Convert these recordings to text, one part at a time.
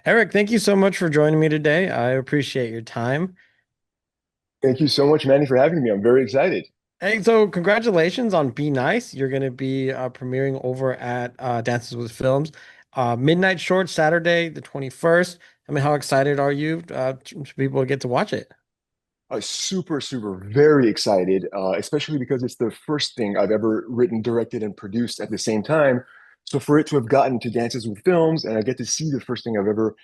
Eric, thank you so much for joining me today. I appreciate your time. Thank you so much, Manny, for having me. I'm very excited. Hey, so congratulations on Be Nice. You're going to be premiering over at Dances with Films, midnight short, Saturday, the 21st. I mean, how excited are you to people get to watch it? Super, very excited, especially because it's the first thing I've ever written, directed, and produced at the same time. So for it to have gotten to Dances with Films, and I get to see the first thing I've ever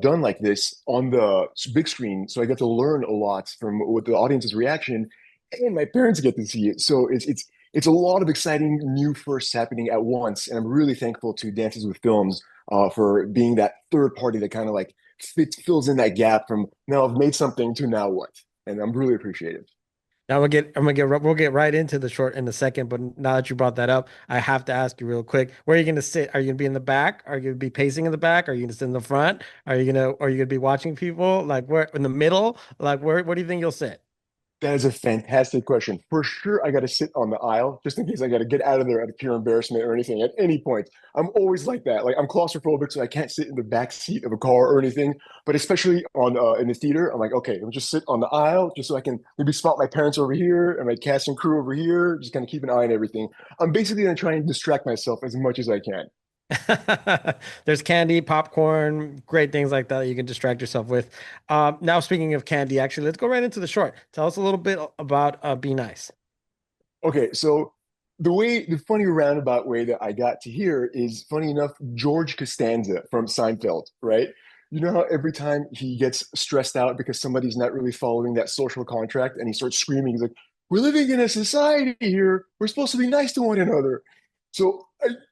done like this on the big screen, so I get to learn a lot from what the audience's reaction, and my parents get to see it. So it's a lot of exciting new firsts happening at once, and I'm really thankful to Dances with Films for being that third party that kind of like fills in that gap from now I've made something to now what, and I'm really appreciative. Now we'll get right into the short in a second, but now that you brought that up, I have to ask you real quick, where are you going to sit? Are you going to be in the back? Are you going to be pacing in the back? Are you going to sit in the front? Are you going to be watching people? Like where in the middle? Like where do you think you'll sit? That is a fantastic question. For sure, I got to sit on the aisle just in case I got to get out of there out of pure embarrassment or anything at any point. I'm always like that. Like I'm claustrophobic, so I can't sit in the back seat of a car or anything. But especially on in the theater, I'm like, okay, let me just sit on the aisle just so I can maybe spot my parents over here and my cast and crew over here. Just kind of keep an eye on everything. I'm basically gonna try and distract myself as much as I can. There's candy, popcorn, great things like that you can distract yourself with. Now, speaking of candy, actually, let's go right into the short. Tell us a little bit about Be Nice. Okay, so the funny roundabout way that I got to here is funny enough, George Costanza from Seinfeld, right? You know how every time he gets stressed out because somebody's not really following that social contract and he starts screaming, he's like, we're living in a society here. We're supposed to be nice to one another. So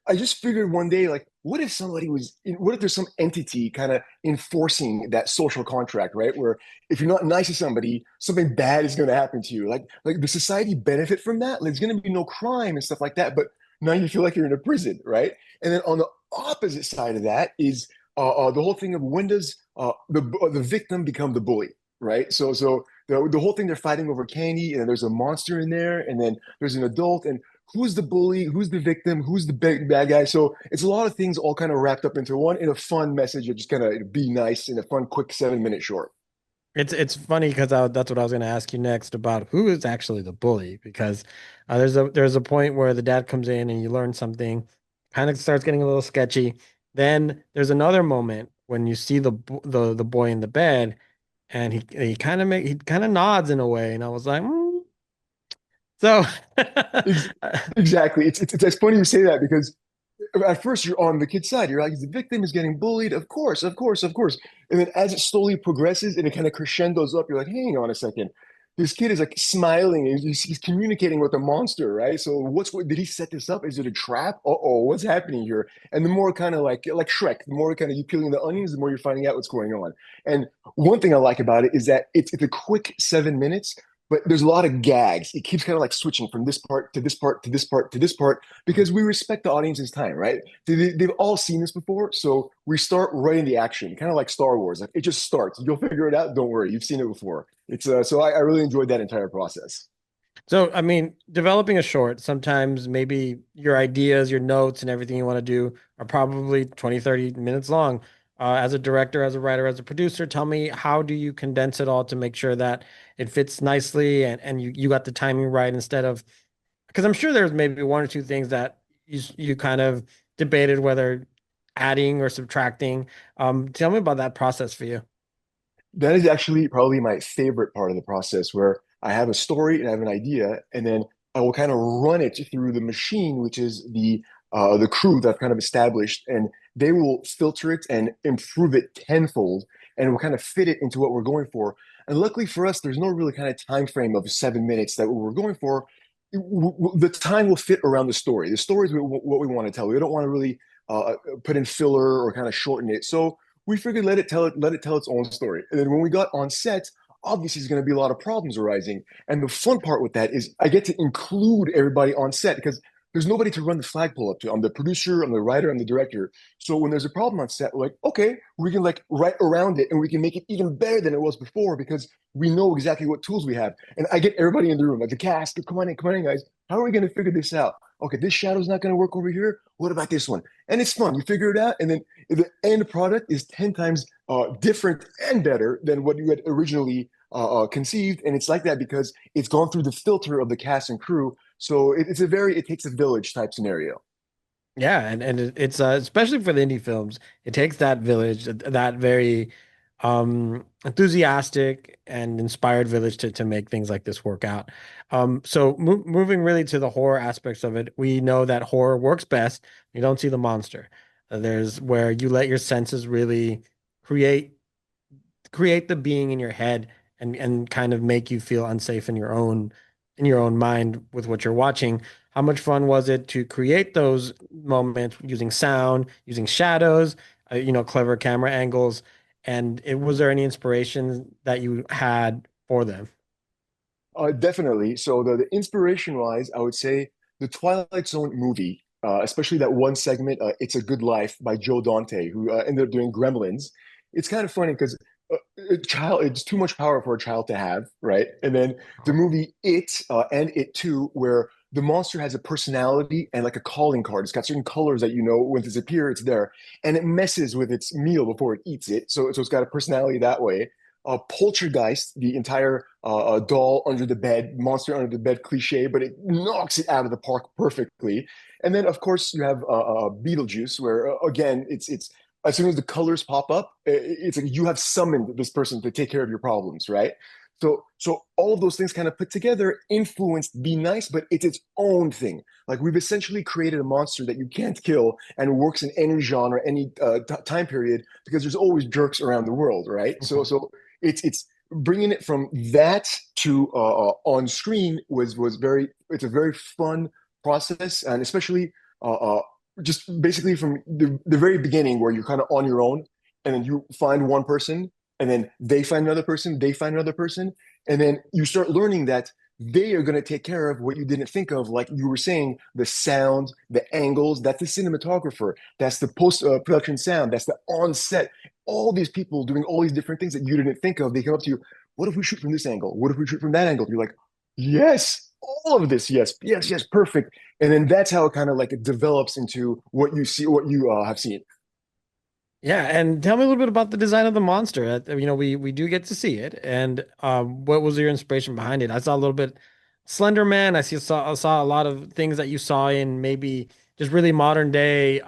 I just figured one day, like, what if there's some entity kind of enforcing that social contract, right? Where if you're not nice to somebody, something bad is going to happen to you. Like the society benefit from that. Like, there's going to be no crime and stuff like that. But now you feel like you're in a prison, right? And then on the opposite side of that is the whole thing of when does the victim become the bully, right? So the whole thing they're fighting over candy, and there's a monster in there, and then there's an adult, and who's the bully, who's the victim, who's the bad guy. So it's a lot of things all kind of wrapped up into one in a fun message of just kind of be nice in a fun, quick 7 minute short. It's funny because that's what I was going to ask you next about who is actually the bully because there's a point where the dad comes in and you learn something, kind of starts getting a little sketchy. Then there's another moment when you see the boy in the bed and he kind of nods in a way, and I was like, So, Ex- Exactly. It's funny you say that because at first you're on the kid's side. You're like, the victim is getting bullied. Of course, of course, of course. And then as it slowly progresses and it kind of crescendos up, you're like, hang on a second. This kid is like smiling and he's communicating with a monster, right? So what did he set this up? Is it a trap? Uh-oh, what's happening here? And the more kind of like Shrek, the more kind of you peeling the onions, the more you're finding out what's going on. And one thing I like about it is that it's a quick 7 minutes, but there's a lot of gags. It keeps kind of like switching from this part to this part to this part to this part because we respect the audience's time, right? They've all seen this before, so we start right in the action, kind of like Star Wars. Like it just starts. You'll figure it out. Don't worry, you've seen it before. It's so I really enjoyed that entire process. I mean, developing a short, sometimes maybe your ideas, your notes, and everything you want to do are probably 20, 30 minutes long. As a director, as a writer, as a producer, tell me, how do you condense it all to make sure that it fits nicely and you got the timing right instead of, because I'm sure there's maybe one or two things that you kind of debated whether adding or subtracting. Tell me about that process for you. That is actually probably my favorite part of the process, where I have a story and I have an idea, and then I will kind of run it through the machine, which is the crew that I've kind of established, and they will filter it and improve it tenfold, and we'll kind of fit it into what we're going for. And luckily for us, there's no really kind of time frame of 7 minutes that we're going for. The time will fit around the story. The story is what we want to tell. We don't want to really put in filler or kind of shorten it. So we figured let it tell its own story. And then when we got on set, obviously there's going to be a lot of problems arising. And the fun part with that is I get to include everybody on set because there's nobody to run the flagpole up to. I'm the producer, I'm the writer, I'm the director. So when there's a problem on set, we're like, okay, we can like write around it and we can make it even better than it was before because we know exactly what tools we have. And I get everybody in the room, like the cast, come on in, guys. How are we going to figure this out? Okay, this shadow's not going to work over here. What about this one? And it's fun. You figure it out, and then the end product is 10 times different and better than what you had originally conceived. And it's like that because it's gone through the filter of the cast and crew. So it's a very, it takes a village type scenario. Yeah, and it's especially for the indie films, it takes that village, that very enthusiastic and inspired village to make things like this work out. So moving really to the horror aspects of it, we know that horror works best. You don't see the monster. There's where you let your senses really create create the being in your head and kind of make you feel unsafe in your own mind with what you're watching. How much fun was it to create those moments using sound, using shadows, clever camera angles, and was there any inspiration that you had for them? Definitely. So the inspiration wise, I would say the Twilight Zone movie, especially that one segment, "It's a Good Life" by Joe Dante, who ended up doing Gremlins. It's kind of funny because it's too much power for a child to have, right? And then the movie and It Too, where the monster has a personality and like a calling card. It's got certain colors that you know when it's appear, it's there, and it messes with its meal before it eats it. So it's got a personality that way. Poltergeist, the entire doll under the bed, monster under the bed cliche, but it knocks it out of the park perfectly. And then, of course, you have Beetlejuice, where again, it's as soon as the colors pop up, it's like you have summoned this person to take care of your problems, right? So all of those things kind of put together influenced Be Nice, but it's its own thing. Like we've essentially created a monster that you can't kill and works in any genre, any time period, because there's always jerks around the world, right? So it's bringing it from that to on screen was very it's a very fun process, and especially uh, uh, just basically from the very beginning where you're kind of on your own, and then you find one person, and then they find another person, they find another person, and then you start learning that they are going to take care of what you didn't think of, like you were saying, the sound, the angles. That's the cinematographer, that's the post production sound, that's the on set, all these people doing all these different things that you didn't think of. They come up to you, what if we shoot from this angle? What if we shoot from that angle? You're like, yes, all of this, yes, yes, yes, perfect. And then that's how it kind of like it develops into what you see, what you have seen. Yeah, and tell me a little bit about the design of the monster. We do get to see it, and what was your inspiration behind it? I saw a little bit Slender Man. I saw a lot of things that you saw in maybe just really modern day.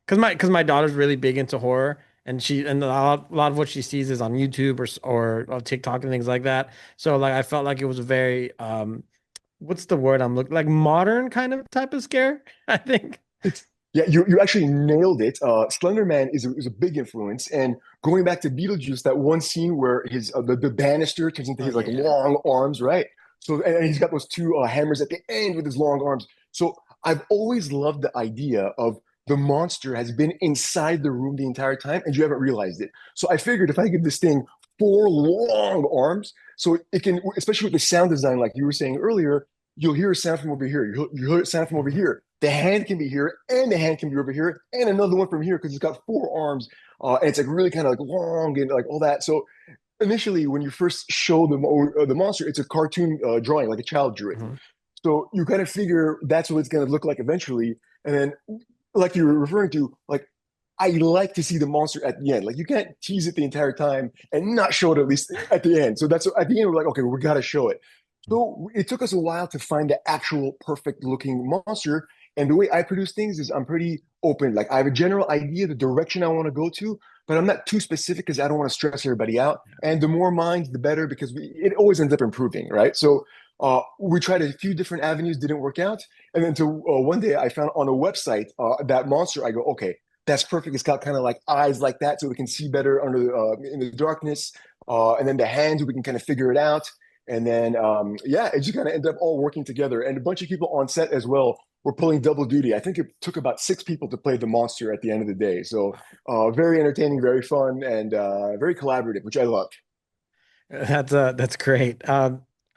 Because my daughter's really big into horror, and a lot of what she sees is on YouTube or TikTok and things like that. So like I felt like it was a very what's the word I'm looking like modern kind of type of scare, I think. It's yeah, you actually nailed it. Slender Man is a big influence, and going back to Beetlejuice, that one scene where his the banister turns into Oh his like yeah. long arms, right? So and he's got those two hammers at the end with his long arms. So I've always loved the idea of the monster has been inside the room the entire time, and you haven't realized it. So I figured if I give this thing four long arms, so it can, especially with the sound design, like you were saying earlier, you'll hear a sound from over here. You hear a sound from over Mhm. here. The hand can be here, and the hand can be over here, and another one from here because it's got four arms, and it's like really kind of like long and like all that. So initially, when you first show the monster, it's a cartoon drawing, like a child drew it. Mhm. So you kind of figure that's what it's going to look like eventually, and then like you were referring to, like I like to see the monster at the end. Like you can't tease it the entire time and not show it at least at the end. So that's at the end we're like, okay, we got to show it. So it took us a while to find the actual perfect looking monster. And the way I produce things is I'm pretty open. Like I have a general idea, the direction I want to go to, but I'm not too specific because I don't want to stress everybody out. And the more minds, the better because it always ends up improving, right? So we tried a few different avenues, didn't work out. And then to one day I found on a website that monster. I go, okay, that's perfect. It's got kind of like eyes like that, so we can see better under in the darkness. And then the hands, we can kind of figure it out. And then yeah, it just kind of ended up all working together. And a bunch of people on set as well were pulling double duty. I think it took about six people to play the monster at the end of the day. So very entertaining, very fun, and very collaborative, which I loved. That's great.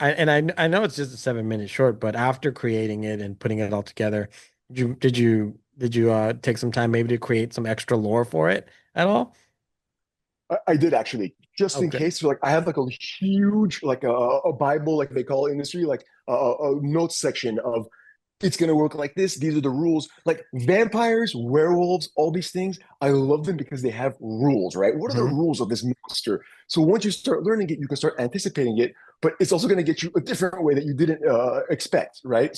I know it's just a 7 minute short, but after creating it and putting it all together, did you take some time maybe to create some extra lore for it at all? I did actually, just in Okay. case. So like, I have like a huge, like a Bible, like they call it in the industry, like a notes section of it's going to work like this. These are the rules. Like vampires, werewolves, all these things. I love them because they have rules, right? What are the Mhm. rules of this monster? So once you start learning it, you can start anticipating it, but it's also going to get you a different way that you didn't expect, right?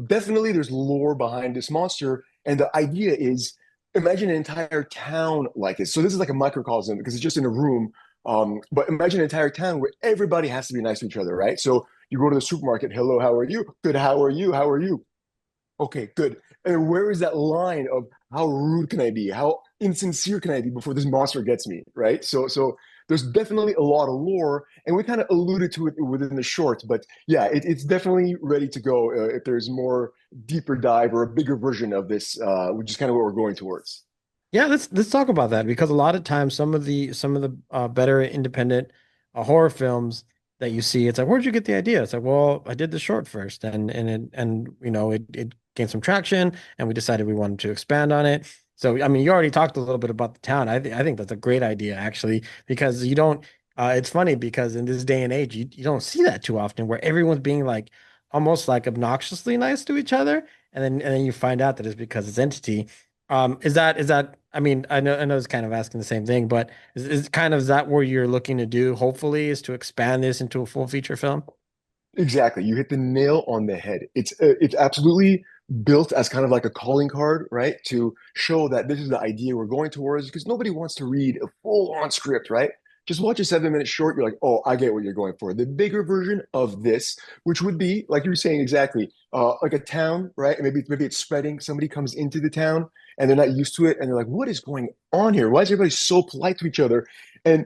Definitely there's lore behind this monster. And the idea is imagine an entire town like this. So this is like a microcosm because it's just in a room. But imagine an entire town where everybody has to be nice to each other, right? So you go to the supermarket. Hello, how are you? Good. How are you? How are you? Okay, good. And where is that line of how rude can I be? How insincere can I be before this monster gets me? Right. So there's definitely a lot of lore, and we kind of alluded to it within the short, but yeah, it's definitely ready to go if there's more deeper dive or a bigger version of this, which is kind of what we're going towards. Yeah, let's talk about that because a lot of times some of the better independent horror films that you see, it's like, where'd you get the idea? It's like, well, I did the short first, and it gained some traction, and we decided we wanted to expand on it. So, I mean, you already talked a little bit about the town. I think that's a great idea actually because you don't. It's funny because in this day and age, you don't see that too often, where everyone's being like almost like obnoxiously nice to each other, and then you find out that it's because it's entity. Is that I mean, I know it's kind of asking the same thing, but is that where you're looking to do, hopefully, is to expand this into a full feature film? Exactly. You hit the nail on the head. It's absolutely built as kind of like a calling card, right? To show that this is the idea we're going towards because nobody wants to read a full-on script, right? Just watch a 7 minute short. You're like, oh, I get what you're going for. The bigger version of this, which would be, like you were saying exactly, like a town, right? Maybe it's spreading. Somebody comes into the town and they're not used to it, and they're like, what is going on here? Why is everybody so polite to each other? And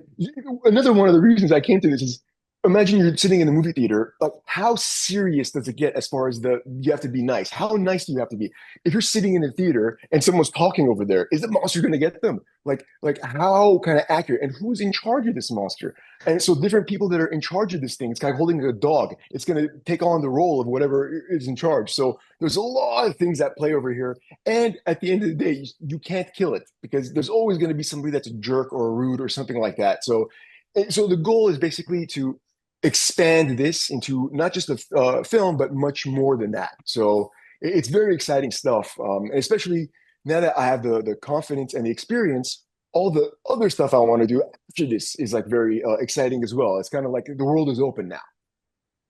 another one of the reasons I came to this is imagine you're sitting in the movie theater. Like, how serious does it get as far as the you have to be nice? How nice do you have to be? If you're sitting in the theater and someone's talking over there, is the monster going to get them? Like how kind of accurate and who's in charge of this monster? And so different people that are in charge of this thing, it's kind of holding a dog. It's going to take on the role of whatever is in charge. So there's a lot of things that play over here. And at the end of the day, you can't kill it because there's always going to be somebody that's a jerk or a rude or something like that. So the goal is basically to expand this into not just a film, but much more than that. So it's very exciting stuff, and especially now that I have the confidence and the experience. All the other stuff I want to do after this is like very exciting as well. It's kind of like the world is open now.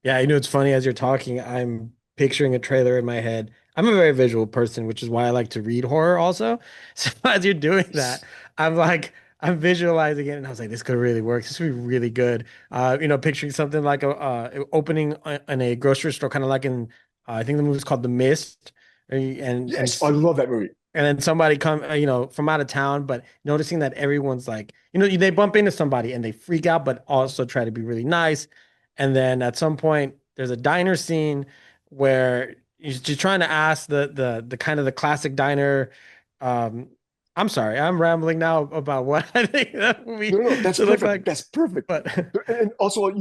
Yeah, it's funny as you're talking, I'm picturing a trailer in my head. I'm a very visual person, which is why I like to read horror also. So as you're doing that, I'm visualizing it and I was like, this could really work. This would be really good. Picturing something like a opening in a grocery store, kind of like in I think the movie's called The Mist, Yes, I love that movie. and then somebody come, from out of town, but noticing that everyone's like, they bump into somebody and they freak out, but also try to be really nice. And then at some point, there's a diner scene where you're trying to ask the kind of the classic diner. Um, I'm sorry, I'm rambling now about what I think that movie No, that's should look perfect. like. That's perfect. But And also,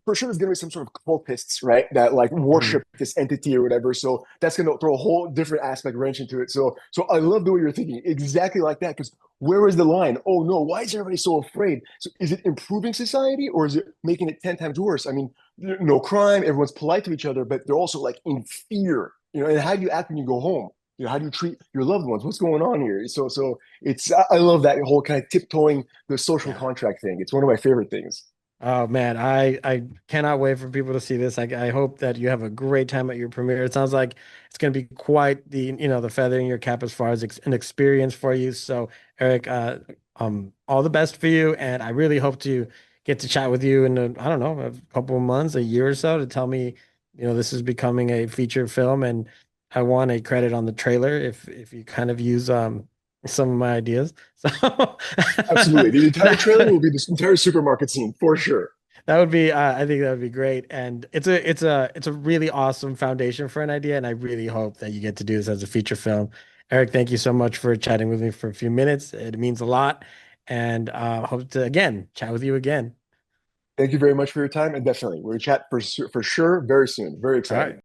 for sure, there's going to be some sort of cultists, right? That like Mhm. worship this entity or whatever. So that's going to throw a whole different aspect wrench into it. So I love the way you're thinking, exactly like that. Because where is the line? Oh no, why is everybody so afraid? So is it improving society or is it making it 10 times worse? I mean, no crime, everyone's polite to each other, but they're also like in fear. And how do you act when you go home? How do you treat your loved ones? What's going on here? So it's I love that whole kind of tiptoeing the social Yeah. contract thing. It's one of my favorite things. Oh man, I cannot wait for people to see this. I hope that you have a great time at your premiere. It sounds like it's going to be quite the feather in your cap as far as an experience for you. So Eric, all the best for you, and I really hope to get to chat with you in I don't know, a couple of months, a year or so, to tell me, this is becoming a feature film, and I want a credit on the trailer if you kind of use some of my ideas. So Absolutely. The entire trailer will that, be this entire supermarket scene for sure. that would be, I think that would be great, and it's a really awesome foundation for an idea, and I really hope that you get to do this as a feature film. Eric, thank you so much for chatting with me for a few minutes. It means a lot, and hope to again chat with you again. Thank you very much for your time, and definitely we'll chat for sure very soon. Very All excited. right.